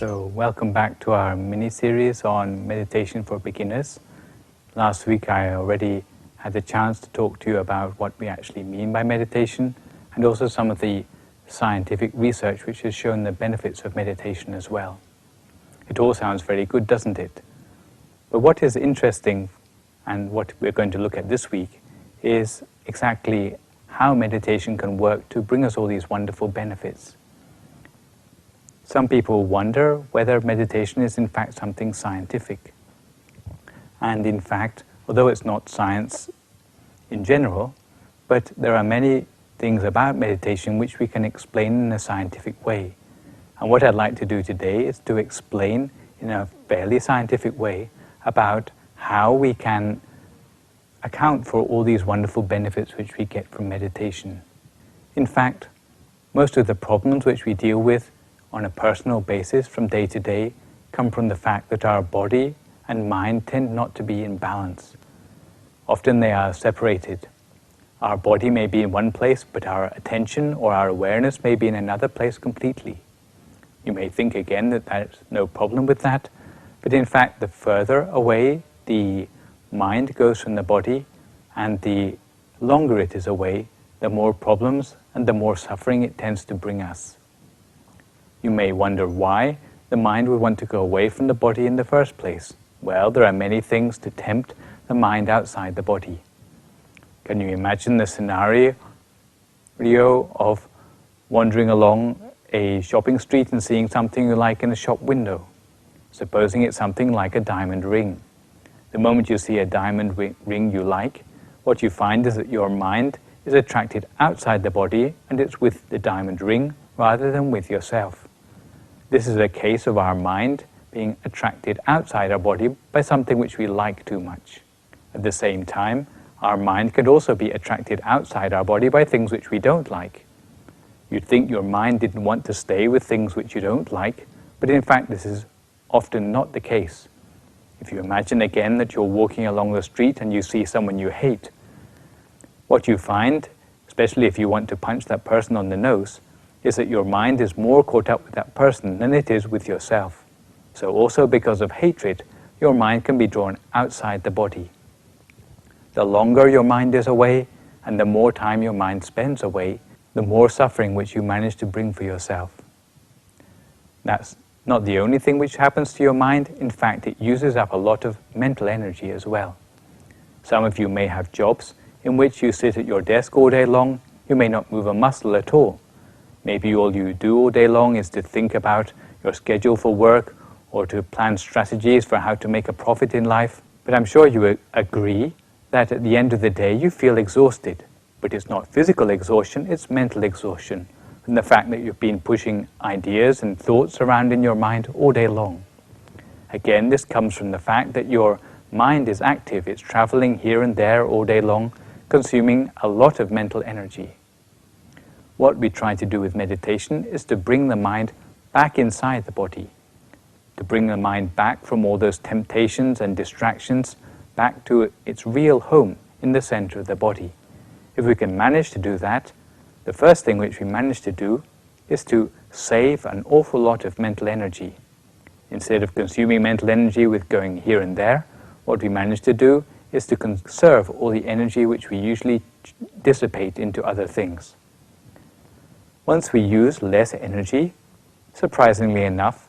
So welcome back to our mini-series on meditation for beginners. Last week I already had the chance to talk to you about what we actually mean by meditation and also some of the scientific research which has shown the benefits of meditation as well. It all sounds very good, doesn't it? But what is interesting and what we're going to look at this week is exactly how meditation can work to bring us all these wonderful benefits. Some people wonder whether meditation is in fact something scientific. And in fact, although it's not science in general, but there are many things about meditation which we can explain in a scientific way. And what I'd like to do today is to explain in a fairly scientific way about how we can account for all these wonderful benefits which we get from meditation. In fact, most of the problems which we deal with on a personal basis from day to day come from the fact that our body and mind tend not to be in balance. Often they are separated. Our body may be in one place, but our attention or our awareness may be in another place completely. You may think again that there's no problem with that, but in fact the further away the mind goes from the body and the longer it is away, the more problems and the more suffering it tends to bring us. You may wonder why the mind would want to go away from the body in the first place. Well, there are many things to tempt the mind outside the body. Can you imagine the scenario of wandering along a shopping street and seeing something you like in a shop window? Supposing it's something like a diamond ring. The moment you see a diamond ring you like, what you find is that your mind is attracted outside the body and it's with the diamond ring rather than with yourself. This is a case of our mind being attracted outside our body by something which we like too much. At the same time, our mind could also be attracted outside our body by things which we don't like. You'd think your mind didn't want to stay with things which you don't like, but in fact this is often not the case. If you imagine again that you're walking along the street and you see someone you hate, what you find, especially if you want to punch that person on the nose, is that your mind is more caught up with that person than it is with yourself. So also because of hatred, your mind can be drawn outside the body. The longer your mind is away and the more time your mind spends away, the more suffering which you manage to bring for yourself. That's not the only thing which happens to your mind. In fact, it uses up a lot of mental energy as well. Some of you may have jobs in which you sit at your desk all day long. You may not move a muscle at all. Maybe all you do all day long is to think about your schedule for work or to plan strategies for how to make a profit in life. But I'm sure you agree that at the end of the day you feel exhausted. But it's not physical exhaustion, it's mental exhaustion from the fact that you've been pushing ideas and thoughts around in your mind all day long. Again, this comes from the fact that your mind is active. It's traveling here and there all day long, consuming a lot of mental energy. What we try to do with meditation is to bring the mind back inside the body, to bring the mind back from all those temptations and distractions back to its real home in the center of the body. If we can manage to do that, the first thing which we manage to do is to save an awful lot of mental energy. Instead of consuming mental energy with going here and there, what we manage to do is to conserve all the energy which we usually dissipate into other things. Once we use less energy, surprisingly enough,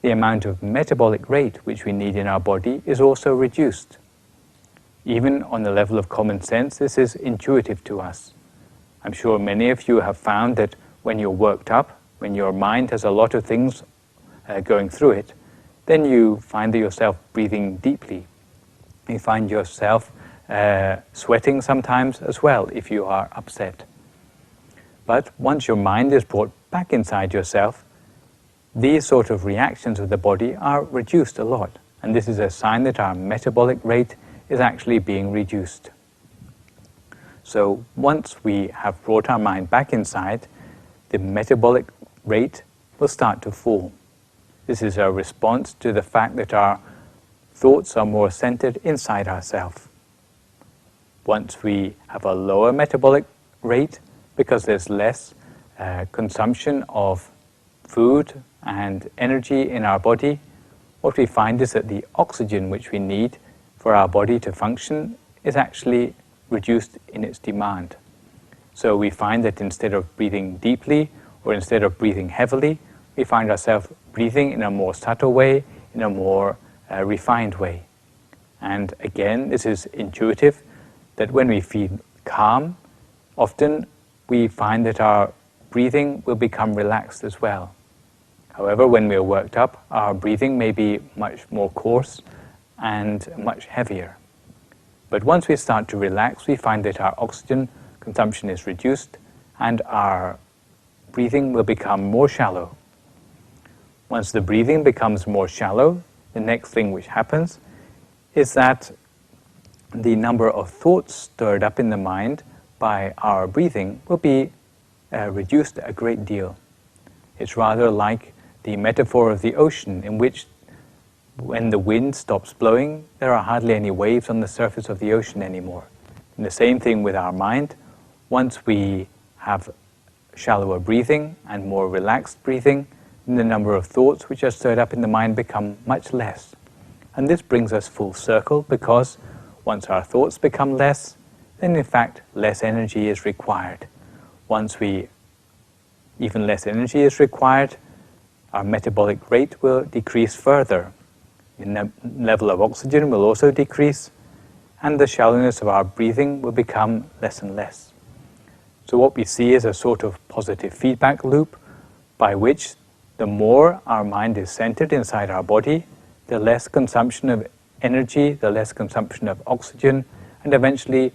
the amount of metabolic rate which we need in our body is also reduced. Even on the level of common sense, this is intuitive to us. I'm sure many of you have found that when you're worked up, when your mind has a lot of things going through it, then you find yourself breathing deeply. You find yourself sweating sometimes as well if you are upset. But once your mind is brought back inside yourself, these sort of reactions of the body are reduced a lot. And this is a sign that our metabolic rate is actually being reduced. So once we have brought our mind back inside, the metabolic rate will start to fall. This is a response to the fact that our thoughts are more centered inside ourselves. Once we have a lower metabolic rate, because there's less consumption of food and energy in our body, what we find is that the oxygen which we need for our body to function is actually reduced in its demand. So we find that instead of breathing deeply or instead of breathing heavily, we find ourselves breathing in a more subtle way, in a more refined way. And again, this is intuitive, that when we feel calm, often we find that our breathing will become relaxed as well. However, when we are worked up, our breathing may be much more coarse and much heavier. But once we start to relax, we find that our oxygen consumption is reduced and our breathing will become more shallow. Once the breathing becomes more shallow, the next thing which happens is that the number of thoughts stirred up in the mind by our breathing will be reduced a great deal. It's rather like the metaphor of the ocean, in which when the wind stops blowing, there are hardly any waves on the surface of the ocean anymore. And the same thing with our mind. Once we have shallower breathing and more relaxed breathing, then the number of thoughts which are stirred up in the mind become much less. And this brings us full circle, because once our thoughts become less, then in fact less energy is required. Once even less energy is required, our metabolic rate will decrease further. The level of oxygen will also decrease, and the shallowness of our breathing will become less and less. So what we see is a sort of positive feedback loop by which the more our mind is centered inside our body, the less consumption of energy, the less consumption of oxygen, and eventually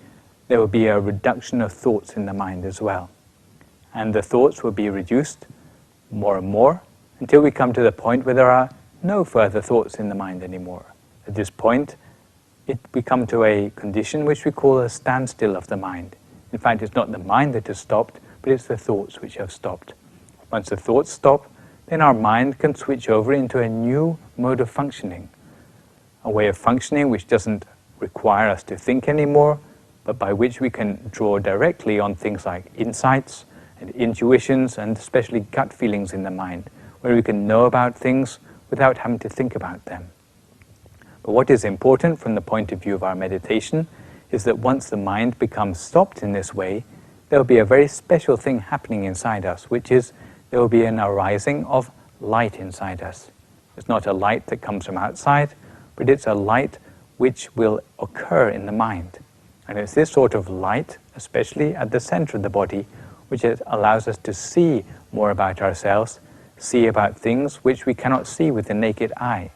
there will be a reduction of thoughts in the mind as well. And the thoughts will be reduced more and more until we come to the point where there are no further thoughts in the mind anymore. At this point, we come to a condition which we call a standstill of the mind. In fact, it's not the mind that has stopped, but it's the thoughts which have stopped. Once the thoughts stop, then our mind can switch over into a new mode of functioning, a way of functioning which doesn't require us to think anymore, but by which we can draw directly on things like insights and intuitions and especially gut feelings in the mind, where we can know about things without having to think about them. But what is important from the point of view of our meditation is that once the mind becomes stopped in this way, there will be a very special thing happening inside us, which is there will be an arising of light inside us. It's not a light that comes from outside, but it's a light which will occur in the mind. And it's this sort of light, especially at the center of the body, which allows us to see more about ourselves, see about things which we cannot see with the naked eye.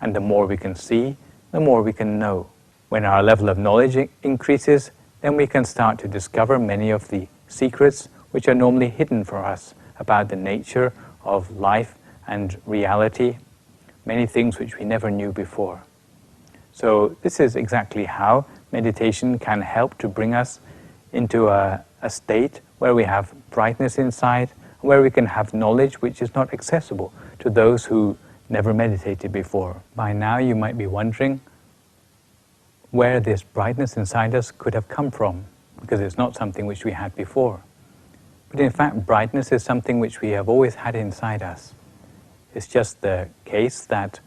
And the more we can see, the more we can know. When our level of knowledge increases, then we can start to discover many of the secrets which are normally hidden for us about the nature of life and reality, many things which we never knew before. So this is exactly how meditation can help to bring us into a state where we have brightness inside, where we can have knowledge which is not accessible to those who never meditated before. By now you might be wondering where this brightness inside us could have come from, because it's not something which we had before. But in fact, brightness is something which we have always had inside us. It's just the case that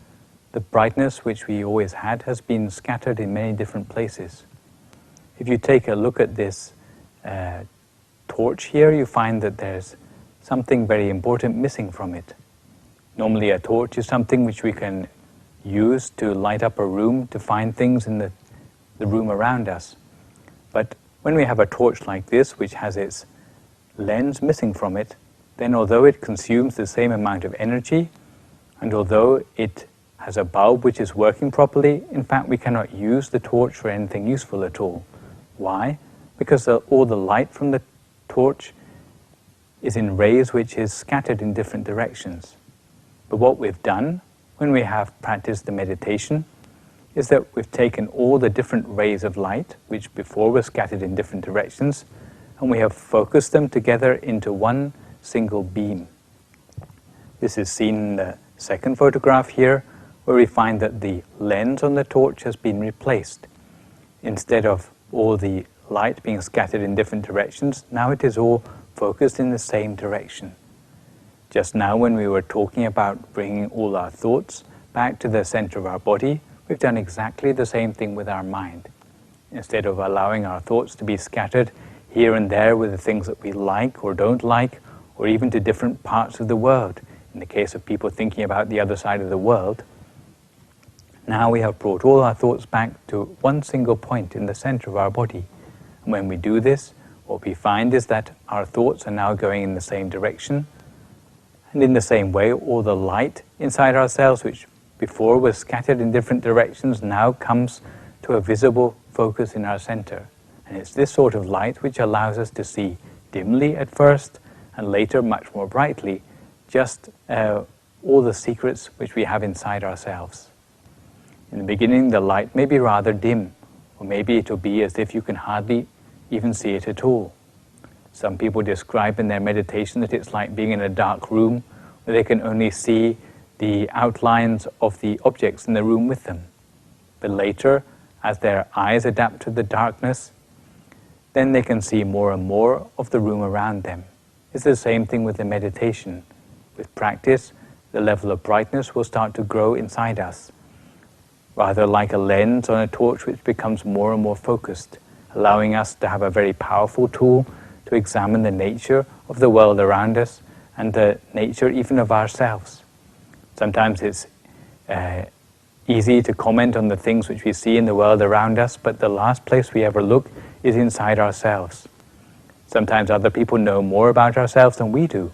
the brightness which we always had has been scattered in many different places. If you take a look at this torch here, you find that there's something very important missing from it. Normally a torch is something which we can use to light up a room, to find things in the room around us. But when we have a torch like this, which has its lens missing from it, then although it consumes the same amount of energy, and although it has a bulb which is working properly, in fact we cannot use the torch for anything useful at all. Why? Because all the light from the torch is in rays which is scattered in different directions. But what we've done when we have practiced the meditation is that we've taken all the different rays of light, which before were scattered in different directions, and we have focused them together into one single beam. This is seen in the second photograph here, where we find that the lens on the torch has been replaced. Instead of all the light being scattered in different directions, now it is all focused in the same direction. Just now when we were talking about bringing all our thoughts back to the center of our body, we've done exactly the same thing with our mind. Instead of allowing our thoughts to be scattered here and there with the things that we like or don't like, or even to different parts of the world, in the case of people thinking about the other side of the world, now we have brought all our thoughts back to one single point in the center of our body. And when we do this, what we find is that our thoughts are now going in the same direction, and in the same way, all the light inside ourselves, which before was scattered in different directions, now comes to a visible focus in our center. And it's this sort of light which allows us to see dimly at first, and later much more brightly, just all the secrets which we have inside ourselves. In the beginning, the light may be rather dim, or maybe it'll be as if you can hardly even see it at all. Some people describe in their meditation that it's like being in a dark room where they can only see the outlines of the objects in the room with them. But later, as their eyes adapt to the darkness, then they can see more and more of the room around them. It's the same thing with the meditation. With practice, the level of brightness will start to grow inside us, rather like a lens on a torch which becomes more and more focused, allowing us to have a very powerful tool to examine the nature of the world around us and the nature even of ourselves. Sometimes it's easy to comment on the things which we see in the world around us, but the last place we ever look is inside ourselves. Sometimes other people know more about ourselves than we do,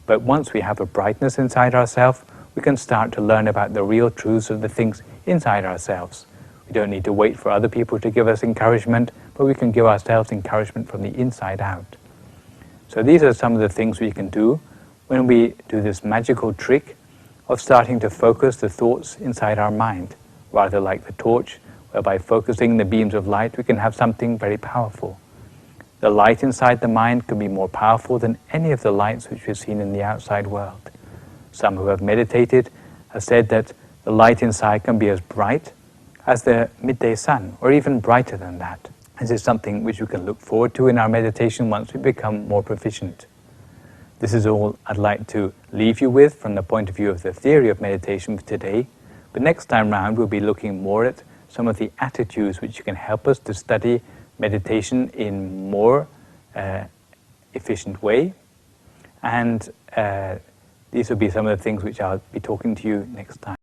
but once we have a brightness inside ourselves, we can start to learn about the real truths of the things inside ourselves. We don't need to wait for other people to give us encouragement, but we can give ourselves encouragement from the inside out. So these are some of the things we can do when we do this magical trick of starting to focus the thoughts inside our mind, rather like the torch, where by focusing the beams of light we can have something very powerful. The light inside the mind can be more powerful than any of the lights which we've seen in the outside world. Some who have meditated have said that the light inside can be as bright as the midday sun, or even brighter than that. This is something which we can look forward to in our meditation once we become more proficient. This is all I'd like to leave you with from the point of view of the theory of meditation for today, but next time round we'll be looking more at some of the attitudes which can help us to study meditation in more efficient way, and these will be some of the things which I'll be talking to you next time.